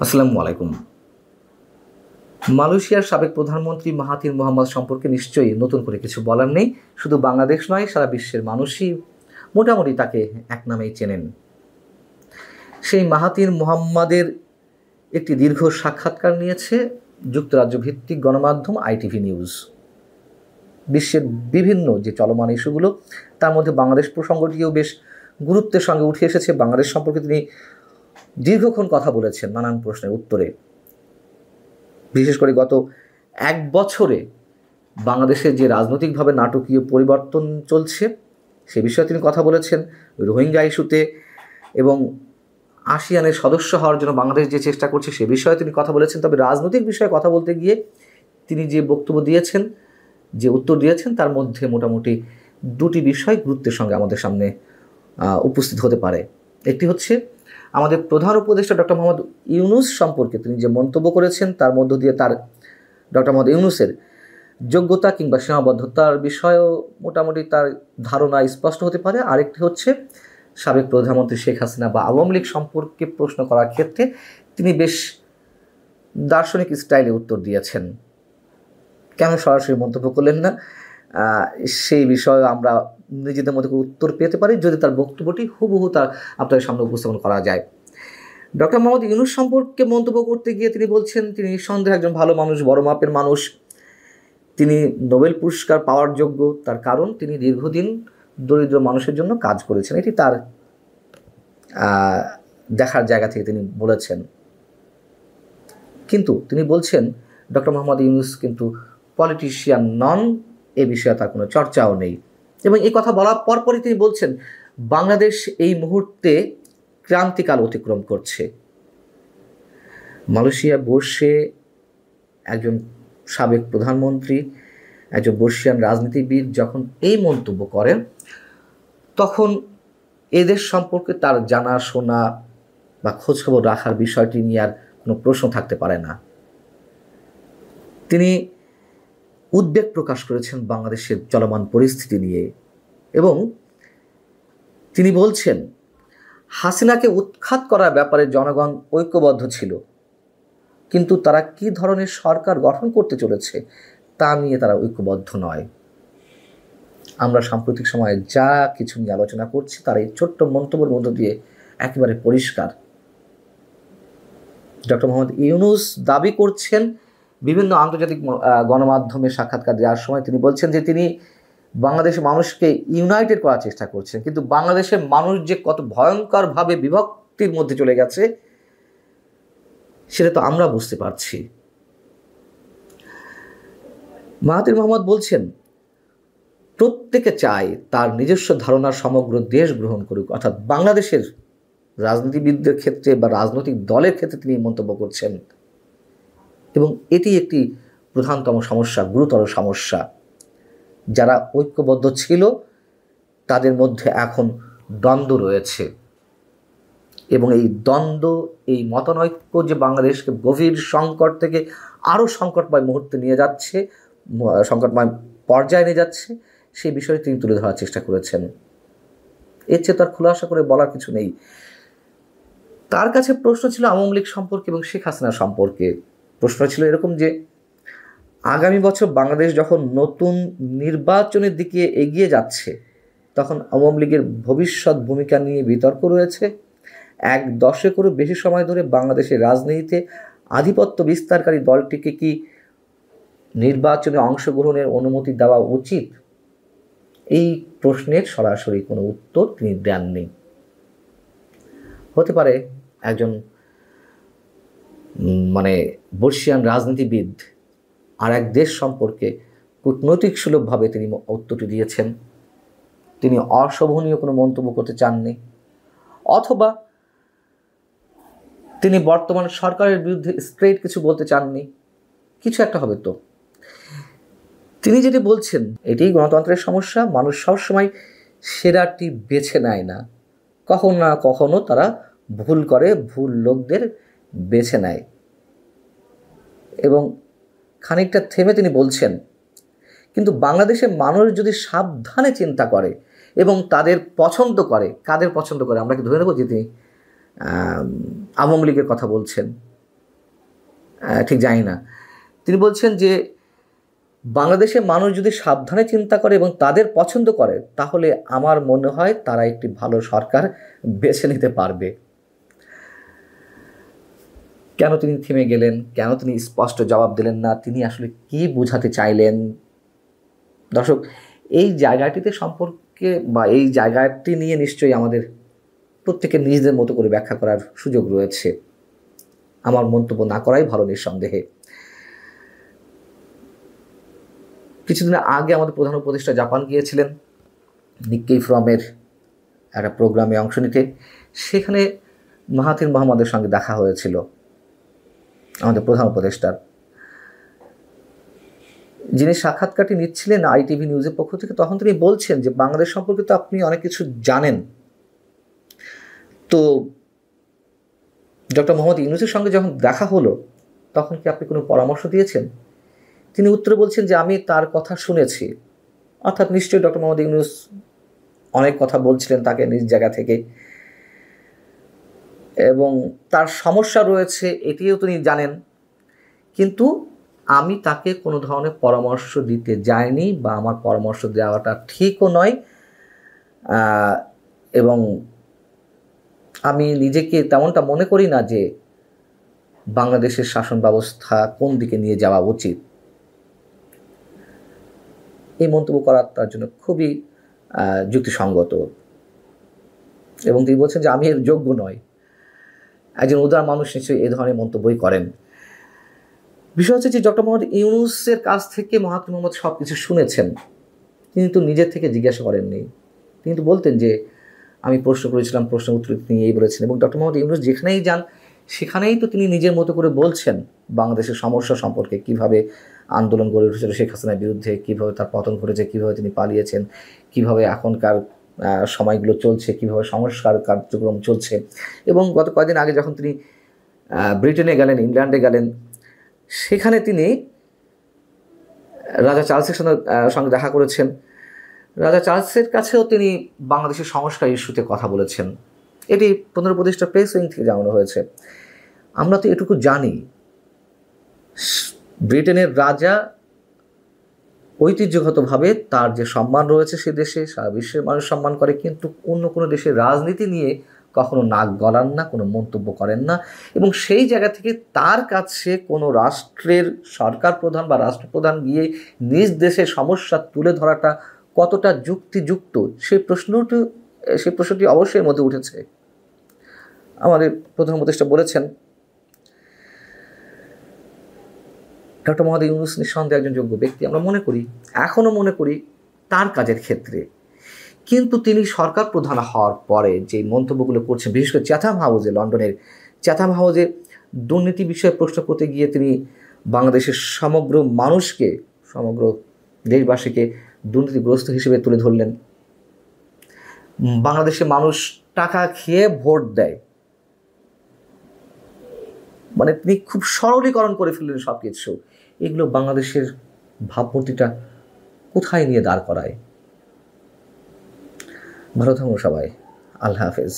আসসালামু আলাইকুম। মালয়েশিয়ার সাবেক প্রধানমন্ত্রী মাহাথির মোহাম্মদ সম্পর্কে নিশ্চয়ই নতুন করে কিছু বলার নেই। শুধু বাংলাদেশ নয়, সারা বিশ্বের মানুষই মোটামুটি তাকে এক নামেই চেনেন। সেই মাহাথির মোহাম্মদের একটি দীর্ঘ সাক্ষাৎকার নিয়েছে যুক্তরাজ্য ভিত্তিক গণমাধ্যম ITV নিউজ। বিশ্বের বিভিন্ন যে চলমান ইস্যুগুলো, তার মধ্যে বাংলাদেশ প্রসঙ্গটিও বেশ গুরুত্বের সঙ্গে উঠে এসেছে। বাংলাদেশ সম্পর্কে তিনি দীর্ঘক্ষণ কথা বলেছেন নানান প্রশ্নের উত্তরে। বিশেষ করে গত এক বছরে বাংলাদেশে যে রাজনৈতিকভাবে নাটকীয় পরিবর্তন চলছে সে বিষয়ে তিনি কথা বলেছেন। রোহিঙ্গা ইস্যুতে এবং ASEAN-এর সদস্য হওয়ার জন্য বাংলাদেশ যে চেষ্টা করছে সে বিষয়ে তিনি কথা বলেছেন। তবে রাজনৈতিক বিষয়ে কথা বলতে গিয়ে তিনি যে বক্তব্য দিয়েছেন, যে উত্তর দিয়েছেন, তার মধ্যে মোটামুটি দুটি বিষয় গুরুত্বের সঙ্গে আমাদের সামনে উপস্থিত হতে পারে। একটি হচ্ছে আমাদের প্রধান উপদেষ্টা ডক্টর মোহাম্মদ ইউনূস সম্পর্কে তিনি যে মন্তব্য করেছেন, তার মধ্য দিয়ে তার ডক্টর মোহাম্মদ ইউনূসের যোগ্যতা কিংবা সীমাবদ্ধতার বিষয়েও মোটামুটি তার ধারণা স্পষ্ট হতে পারে। আরেকটি হচ্ছে সাবেক প্রধানমন্ত্রী শেখ হাসিনা বা আওয়ামী লীগ সম্পর্কে প্রশ্ন করার ক্ষেত্রে তিনি বেশ দার্শনিক স্টাইলে উত্তর দিয়েছেন। কেন সরাসরি মন্তব্য করলেন না, সেই বিষয়ে আমরা নিজেদের মধ্যে উত্তর পেতে পারি যদি তার বক্তব্যটি হুবহু তার আপনাদের সামনে উপস্থাপন করা যায়। ডক্টর মোহাম্মদ ইউনূস সম্পর্কে মন্তব্য করতে গিয়ে তিনি বলছেন, তিনি নিঃসন্দেহে একজন ভালো মানুষ, বড় মাপের মানুষ। তিনি নোবেল পুরস্কার পাওয়ার যোগ্য, তার কারণ তিনি দীর্ঘদিন দরিদ্র মানুষের জন্য কাজ করেছেন। এটি তার দেখার জায়গা থেকে তিনি বলেছেন। কিন্তু তিনি বলছেন ডক্টর মোহাম্মদ ইউনূস কিন্তু পলিটিশিয়ান নন, এ বিষয়ে তার কোনো চর্চাও নেই। এবং এই কথা বলার পরপরই তিনি বলছেন বাংলাদেশ এই মুহূর্তে ক্রান্তিকাল অতিক্রম করছে। মালয়েশিয়া বসে একজন সাবেক প্রধানমন্ত্রী, একজন বর্ষিয়ান রাজনীতিবিদ যখন এই মন্তব্য করেন, তখন এদের সম্পর্কে তার জানা শোনা বা খোঁজখবর রাখার বিষয়টি নিয়ে আর কোনো প্রশ্ন থাকতে পারে না। তিনি উদ্বেগ প্রকাশ করেছেন বাংলাদেশের চলমান পরিস্থিতি নিয়ে এবং তিনি বলছেন হাসিনাকে উৎখাত করার ব্যাপারে জনগণ ঐক্যবদ্ধ ছিল, কিন্তু তারা কি ধরনের সরকার গঠন করতে চলেছে তা নিয়ে তারা ঐক্যবদ্ধ নয়। আমরা সাম্প্রতিক সময়ে যা কিছু নিয়ে আলোচনা করছি তার এই ছোট্ট মন্তব্যের মধ্য দিয়ে একেবারে পরিষ্কার। ডক্টর মোহাম্মদ ইউনূস দাবি করছেন বিভিন্ন আন্তর্জাতিক গণমাধ্যমে সাক্ষাৎকার দেওয়ার সময় তিনি বলছেন যে তিনি বাংলাদেশের মানুষকে ইউনাইটেড করার চেষ্টা করছেন, কিন্তু বাংলাদেশের মানুষ যে কত ভয়ঙ্করভাবে বিভক্তির মধ্যে চলে গেছে সেটা তো আমরা বুঝতে পারছি। মাহাথির মোহাম্মদ বলছেন প্রত্যেকে চায় তার নিজস্ব ধারণার সমগ্র দেশ গ্রহণ করুক, অর্থাৎ বাংলাদেশের রাজনীতিবিদদের ক্ষেত্রে বা রাজনৈতিক দলের ক্ষেত্রে তিনি মন্তব্য করছেন। এবং এটি একটি প্রধানতম সমস্যা, গুরুতর সমস্যা। যারা ঐক্যবদ্ধ ছিল তাদের মধ্যে এখন দ্বন্দ্ব রয়েছে এবং এই দ্বন্দ্ব, এই মতানৈক্য যে বাংলাদেশকে গভীর সংকট থেকে আরও সংকটময় মুহূর্তে নিয়ে যাচ্ছে, সংকটময় পর্যায়ে নিয়ে যাচ্ছে, সেই বিষয়ে তিনি তুলে ধরার চেষ্টা করেছেন। এর চেয়ে তার খোলাসা করে বলার কিছু নেই। তার কাছে প্রশ্ন ছিল আওয়ামী লীগ সম্পর্কে এবং শেখ হাসিনা সম্পর্কে। প্রশ্ন ছিল এরকম যে আগামী বছর বাংলাদেশ যখন নতুন নির্বাচনের দিকে এগিয়ে যাচ্ছে তখন আওয়ামী লীগের ভবিষ্যৎ ভূমিকা নিয়ে বিতর্ক রয়েছে। এক দশকেরও বেশি সময় ধরে বাংলাদেশের রাজনীতিতে আধিপত্য বিস্তারকারী দলটিকে কি নির্বাচনে অংশগ্রহণের অনুমতি দেওয়া উচিত? এই প্রশ্নের সরাসরি কোনো উত্তর তিনি দেননি। হতে পারে একজন বর্ষিয়ান রাজনীতিবিদ আর এক দেশ সম্পর্কে কূটনৈতিক সুলভভাবে তিনি উত্তরটি দিয়েছেন, তিনি অশোভনীয় কোনো মন্তব্য করতে চাননি, অথবা তিনি বর্তমান সরকারের বিরুদ্ধে স্ট্রেট কিছু বলতে চাননি। কিছু একটা হবে তো। তিনি যেটি বলছেন এটি গণতন্ত্রের সমস্যা। মানুষ সবসময় সেরাটি বেছে নেয় না, কখনো না কখনো তারা ভুল করে, ভুল লোকদের বেছে নেয়। এবং খানিকটা থেমে তিনি বলছেন কিন্তু বাংলাদেশের মানুষ যদি সাবধানে চিন্তা করে এবং তাদের পছন্দ করে, কাদের পছন্দ করে, আমরা কি ধরে নেব যে তিনি আওয়ামী লীগের কথা বলছেন? ঠিক জানি না। তিনি বলছেন যে বাংলাদেশের মানুষ যদি সাবধানে চিন্তা করে এবং তাদের পছন্দ করে, তাহলে আমার মনে হয় তারা একটি ভালো সরকার বেছে নিতে পারবে। কেন তিনি থেমে গেলেন? কেন তিনি স্পষ্ট জবাব দিলেন না? তিনি আসলে কি বোঝাতে চাইলেন? দর্শক, এই জায়গাটিতে সম্পর্কে বা এই জায়গাটি নিয়ে নিশ্চয়ই আমাদের প্রত্যেকের নিজেদের মতো করে ব্যাখ্যা করার সুযোগ রয়েছে। আমার মন্তব্য না করাই ভালো নিঃসন্দেহে। কিছুদিন আগে আমাদের প্রধান উপদেষ্টা জাপান গিয়েছিলেন নিক্কেই ফোরামের একটা প্রোগ্রামে অংশ নিতে। সেখানে মাহাথির মোহাম্মদের সঙ্গে দেখা হয়েছিল আমাদের প্রধান উপদেষ্টার। যিনি সাক্ষাৎকারটি নিচ্ছিলেন ITV নিউজের পক্ষ থেকে, তখন তিনি বলছেন যে বাংলাদেশ সম্পর্কে তো আপনি অনেক কিছু জানেন, তো ডক্টর মোহাম্মদ ইউনূসের সঙ্গে যখন দেখা হলো তখন কি আপনি কোনো পরামর্শ দিয়েছেন? তিনি উত্তরে বলছেন যে আমি তার কথা শুনেছি। অর্থাৎ নিশ্চয়ই ডক্টর মোহাম্মদ ইউনূস অনেক কথা বলছিলেন তাকে নিজ জায়গা থেকে, এবং তার সমস্যা রয়েছে এটিও তিনি জানেন, কিন্তু আমি তাকে কোনো ধরনের পরামর্শ দিতে যাইনি বা আমার পরামর্শ দেওয়াটা ঠিকও নয়, এবং আমি নিজেকে তেমনটা মনে করি না যে বাংলাদেশের শাসন ব্যবস্থা কোন দিকে নিয়ে যাওয়া উচিত। এই মন্তব্য করা তার জন্য খুবই যুক্তিসঙ্গত, এবং তিনি বলছেন যে আমি এর যোগ্য নয়। একজন উদার মানুষ নিশ্চয়ই এই ধরনের মন্তব্যই করেন। বিষয় হচ্ছে যে ডক্টর মোহাম্মদ ইউনূসের কাছ থেকে মাহাথির মোহাম্মদ সব কিছু শুনেছেন, কিন্তু নিজের থেকে জিজ্ঞাসা করেননি। তিনি তো বলতেন যে আমি প্রশ্ন করেছিলাম, প্রশ্নের উত্তর তিনি এই বলেছেন, এবং ডক্টর মোহাম্মদ ইউনূস যেখানেই যান সেখানেই তো তিনি নিজের মতো করে বলছেন বাংলাদেশের সমস্যা সম্পর্কে, কিভাবে আন্দোলন গড়ে উঠেছিল শেখ হাসিনার বিরুদ্ধে, কিভাবে তার পতন ঘটেছে, কিভাবে তিনি পালিয়েছেন, কিভাবে এখনকার সময়গুলো চলছে, কিভাবে সংস্কার কার্যক্রম চলছে। এবং গত কয়েকদিন আগে যখন তিনি ব্রিটেনে গেলেন, ইংল্যান্ডে গেলেন, সেখানে তিনি রাজা চার্লসের সঙ্গে দেখা করেছেন। রাজা চার্লসের কাছেও তিনি বাংলাদেশের সংস্কার ইস্যুতে কথা বলেছেন। এটি প্রধান উপদেষ্টা প্রেস উইং থেকে জানানো হয়েছে। আমরা তো এটুকু জানি, ব্রিটেনের রাজা ঐতিহ্যগতভাবে তার যে সম্মান রয়েছে সে দেশে সারা বিশ্বের মানুষ সম্মান করে, কিন্তু অন্য কোনো দেশের রাজনীতি নিয়ে কখনো নাক গলান না, কোনো মন্তব্য করেন না। এবং সেই জায়গা থেকে তার কাছে কোনো রাষ্ট্রের সরকার প্রধান বা রাষ্ট্রপ্রধান গিয়ে নিজ দেশের সমস্যা তুলে ধরাটা কতটা যুক্তিযুক্ত সেই প্রশ্নটি অবশ্যই মধ্যে উঠেছে। আমাদের প্রধান উপদেষ্টা বলেছেন ডক্টর মোহাম্মদ ইউনূস নিঃসন্দেহে একজন যোগ্য ব্যক্তি, আমরা মনে করি, এখনও মনে করি তার কাজের ক্ষেত্রে। কিন্তু তিনি সরকার প্রধান হওয়ার পরে যে মন্তব্যগুলো করছেন, বিশেষ করে চ্যাথাম হাউসে, লন্ডনের চ্যাথাম হাউসে দুর্নীতি বিষয়ে প্রশ্ন করতে গিয়ে তিনি বাংলাদেশের সমগ্র মানুষকে, সমগ্র দেশবাসীকে দুর্নীতিগ্রস্ত হিসেবে তুলে ধরলেন। বাংলাদেশের মানুষ টাকা খেয়ে ভোট দেয়, মানে তিনি খুব সরলীকরণ করে ফেললেন সব কিছু। এগুলো বাংলাদেশের ভাবমূর্তিটা কোথায় নিয়ে দাঁড় করায়? ভালো থাকুন সবাই। আল্লাহ হাফেজ।